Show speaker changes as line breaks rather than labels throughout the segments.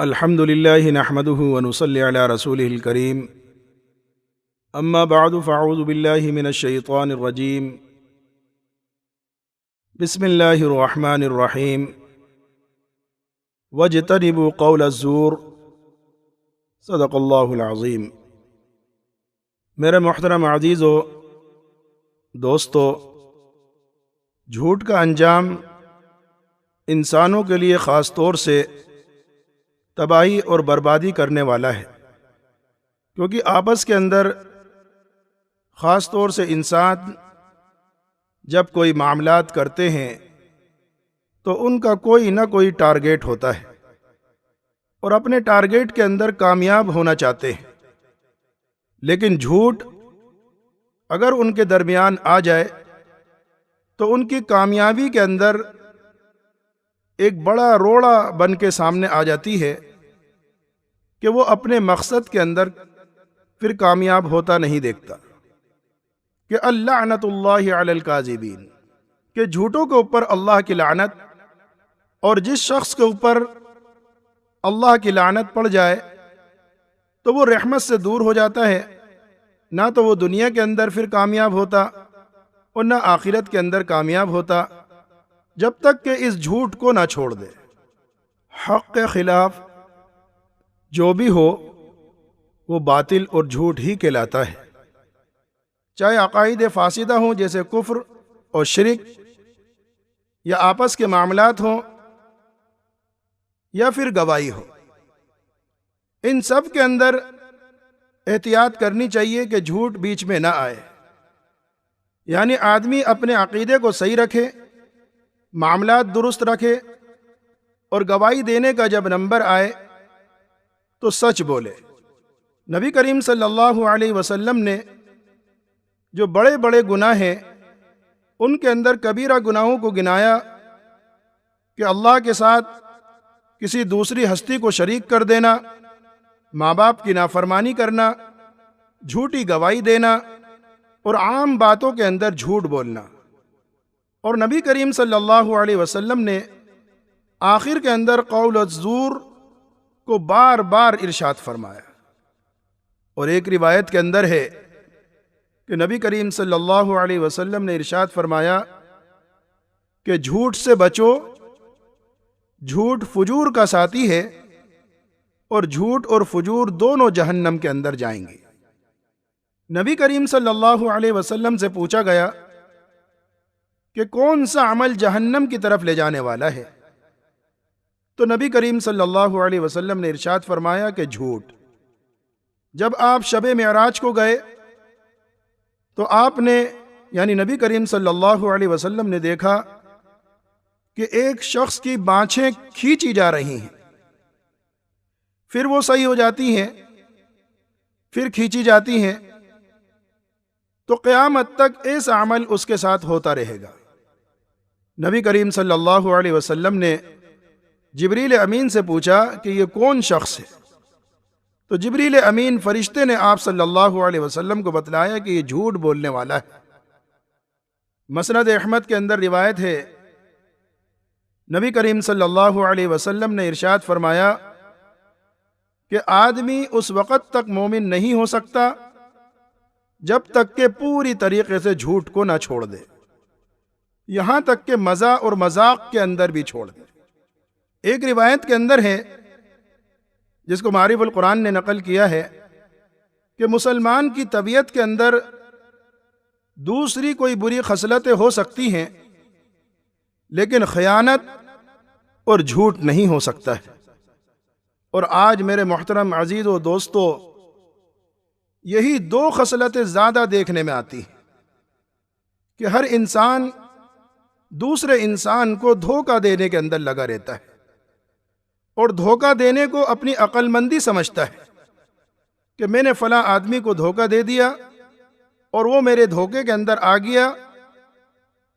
الحمد للہ نحمده ونصلی علی رسوله الکریم اما بعد فاعوذ باللہ من الشیطان الرجیم بسم اللہ الرحمن الرحیم واجتنبوا قول الزور صدق اللہ العظیم۔ میرے محترم عزیزو دوستو، جھوٹ کا انجام انسانوں کے لیے خاص طور سے تباہی اور بربادی کرنے والا ہے، کیونکہ آپس کے اندر خاص طور سے انسان جب کوئی معاملات کرتے ہیں تو ان کا کوئی نہ کوئی ٹارگیٹ ہوتا ہے اور اپنے ٹارگیٹ کے اندر کامیاب ہونا چاہتے ہیں، لیکن جھوٹ اگر ان کے درمیان آ جائے تو ان کی کامیابی کے اندر ایک بڑا روڑا بن کے سامنے آ جاتی ہے کہ وہ اپنے مقصد کے اندر پھر کامیاب ہوتا نہیں دیکھتا۔ کہ اللعنۃ اللہ علی الکاذبین، کہ جھوٹوں کے اوپر اللہ کی لعنت، اور جس شخص کے اوپر اللہ کی لعنت پڑ جائے تو وہ رحمت سے دور ہو جاتا ہے، نہ تو وہ دنیا کے اندر پھر کامیاب ہوتا اور نہ آخرت کے اندر کامیاب ہوتا، جب تک کہ اس جھوٹ کو نہ چھوڑ دے۔ حق کے خلاف جو بھی ہو وہ باطل اور جھوٹ ہی کہلاتا ہے، چاہے عقائد فاسدہ ہوں جیسے کفر اور شرک، یا آپس کے معاملات ہوں، یا پھر گواہی ہو۔ ان سب کے اندر احتیاط کرنی چاہیے کہ جھوٹ بیچ میں نہ آئے، یعنی آدمی اپنے عقیدے کو صحیح رکھے، معاملات درست رکھے، اور گواہی دینے کا جب نمبر آئے تو سچ بولے۔ نبی کریم صلی اللہ علیہ وسلم نے جو بڑے بڑے گناہ ہیں ان کے اندر کبیرہ گناہوں کو گنایا کہ اللہ کے ساتھ کسی دوسری ہستی کو شریک کر دینا، ماں باپ کی نافرمانی کرنا، جھوٹی گواہی دینا، اور عام باتوں کے اندر جھوٹ بولنا۔ اور نبی کریم صلی اللہ علیہ وسلم نے آخر کے اندر قول الزور کو بار بار ارشاد فرمایا۔ اور ایک روایت کے اندر ہے کہ نبی کریم صلی اللہ علیہ وسلم نے ارشاد فرمایا کہ جھوٹ سے بچو، جھوٹ فجور کا ساتھی ہے، اور جھوٹ اور فجور دونوں جہنم کے اندر جائیں گے۔ نبی کریم صلی اللہ علیہ وسلم سے پوچھا گیا کہ کون سا عمل جہنم کی طرف لے جانے والا ہے؟ تو نبی کریم صلی اللہ علیہ وسلم نے ارشاد فرمایا کہ جھوٹ۔ جب آپ شب معراج کو گئے تو آپ نے یعنی نبی کریم صلی اللہ علیہ وسلم نے دیکھا کہ ایک شخص کی بانچھیں کھینچی جا رہی ہیں، پھر وہ صحیح ہو جاتی ہیں، پھر کھینچی جاتی ہیں، تو قیامت تک ایسا عمل اس کے ساتھ ہوتا رہے گا۔ نبی کریم صلی اللہ علیہ وسلم نے جبریل امین سے پوچھا کہ یہ کون شخص ہے؟ تو جبریل امین فرشتے نے آپ صلی اللہ علیہ وسلم کو بتلایا کہ یہ جھوٹ بولنے والا ہے۔ مسند احمد کے اندر روایت ہے، نبی کریم صلی اللہ علیہ وسلم نے ارشاد فرمایا کہ آدمی اس وقت تک مومن نہیں ہو سکتا جب تک کہ پوری طریقے سے جھوٹ کو نہ چھوڑ دے، یہاں تک کہ مزاح اور مذاق کے اندر بھی چھوڑ دے۔ ایک روایت کے اندر ہے جس کو معارف القرآن نے نقل کیا ہے کہ مسلمان کی طبیعت کے اندر دوسری کوئی بری خصلتیں ہو سکتی ہیں لیکن خیانت اور جھوٹ نہیں ہو سکتا ہے۔ اور آج میرے محترم عزیز و دوستو، یہی دو خصلتیں زیادہ دیکھنے میں آتی ہیں کہ ہر انسان دوسرے انسان کو دھوکہ دینے کے اندر لگا رہتا ہے، اور دھوکہ دینے کو اپنی عقل مندی سمجھتا ہے کہ میں نے فلاں آدمی کو دھوکہ دے دیا اور وہ میرے دھوکے کے اندر آ گیا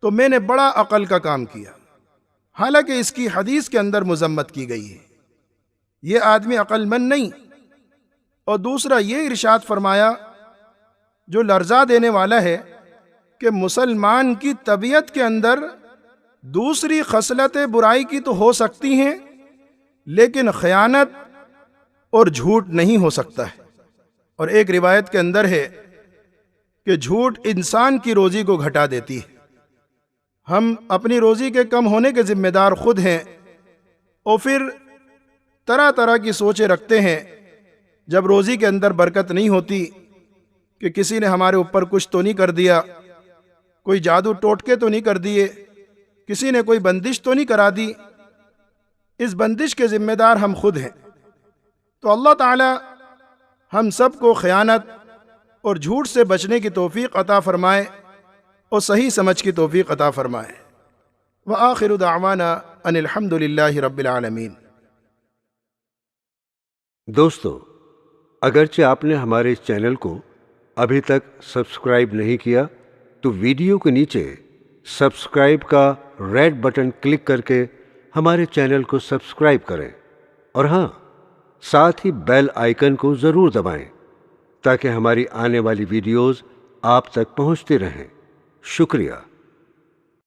تو میں نے بڑا عقل کا کام کیا، حالانکہ اس کی حدیث کے اندر مذمت کی گئی ہے۔ یہ آدمی عقل مند نہیں۔ اور دوسرا یہ ارشاد فرمایا جو لرزا دینے والا ہے کہ مسلمان کی طبیعت کے اندر دوسری خصلتیں برائی کی تو ہو سکتی ہیں لیکن خیانت اور جھوٹ نہیں ہو سکتا ہے۔ اور ایک روایت کے اندر ہے کہ جھوٹ انسان کی روزی کو گھٹا دیتی ہے۔ ہم اپنی روزی کے کم ہونے کے ذمہ دار خود ہیں، اور پھر طرح طرح کی سوچیں رکھتے ہیں جب روزی کے اندر برکت نہیں ہوتی کہ کسی نے ہمارے اوپر کچھ تو نہیں کر دیا، کوئی جادو ٹوٹکے تو نہیں کر دیے، کسی نے کوئی بندش تو نہیں کرا دی۔ اس بندش کے ذمہ دار ہم خود ہیں۔ تو اللہ تعالی ہم سب کو خیانت اور جھوٹ سے بچنے کی توفیق عطا فرمائے اور صحیح سمجھ کی توفیق عطا فرمائے۔ وآخر دعوانا ان الحمد للہ رب العالمین۔
دوستو، اگرچہ آپ نے ہمارے اس چینل کو ابھی تک سبسکرائب نہیں کیا تو ویڈیو کے نیچے سبسکرائب کا ریڈ بٹن کلک کر کے ہمارے چینل کو سبسکرائب کریں، اور ہاں، ساتھ ہی بیل آئیکن کو ضرور دبائیں تاکہ ہماری آنے والی ویڈیوز آپ تک پہنچتی رہیں۔ شکریہ۔